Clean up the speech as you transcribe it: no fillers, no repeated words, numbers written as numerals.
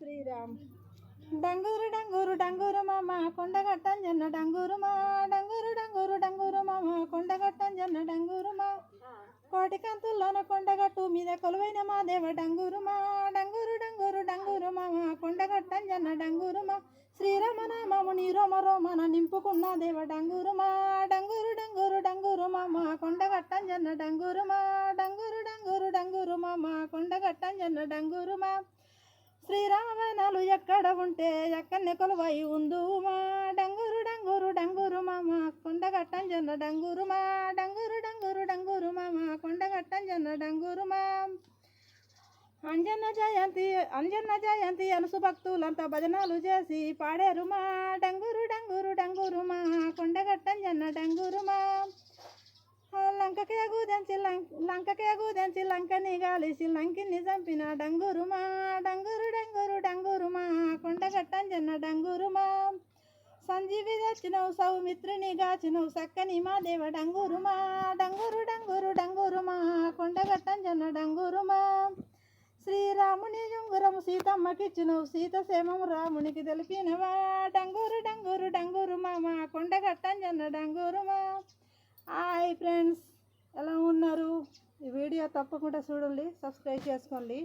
శ్రీరామ్. డంగూరు డంగూరు డంగూరు మామ కొండగట్టం జన్న డంగూరు మా డంగూరు డంగూరు డంగూరు మామ కొండగట్టం జన్న డంగూరు మా కోటి కంతుల్లోన కొండగట్టు మీద కొలువైన మా దేవ డంగూరు మా డంగూరు డంగూరు డంగూరు మామ కొండగట్టం జన్న డంగూరు మా శ్రీరామనామముని రోమ రోమన నింపుకున్న దేవ డంగూరు మా డంగూరు డంగూరు డంగూరు మామ కొండగట్టం జన్న డంగూరు మా డంగూరు డంగూరు డంగూరు మామ కొండగట్టం జన్న డంగూరు మా శ్రీరామనాలు ఎక్కడ ఉంటే ఎక్కడనే కొలువై ఉందు మా డంగూరు డంగూరు డంగూరు మామ కొండగట్టం జన్న డంగూరు మా డంగూరు డంగూరు డంగూరు మామ కొండగట్టం జన్న డంగూరు మా అంజన్న జయంతి అనుసు భక్తులంతా భజనాలు చేసి పాడారు మా డంగూరు డంగూరు డంగూరు మా కొండగట్టం జన్న డంగూరు మా లంకకే గూదెంచి లంకని గాలిసి లంకిని చంపిన డంగూరు మా డంగూరు డంగూరు డంగూరు మా కొండగట్టం జన్న డంగూరు మా సంజీవి తెచ్చినవు సౌమిత్రిని గాచినవు సక్కని మా దేవ డంగూరు మా డంగూరు డంగూరు డంగూరు మా కొండగట్టం జన్న డంగూరు మా శ్రీరాముని జుంగురము సీతమ్మకిచ్చినవు సీత సేమము రామునికి తెలిపినవా డంగూరు డంగూరు డంగూరు మామ కొండగట్టం జన్న డంగూరు మా. హాయ్ ఫ్రెండ్స్, ఎలా ఉన్నారు? ఈ వీడియో తప్పకుండా చూడండి, సబ్స్క్రైబ్ చేసుకోండి.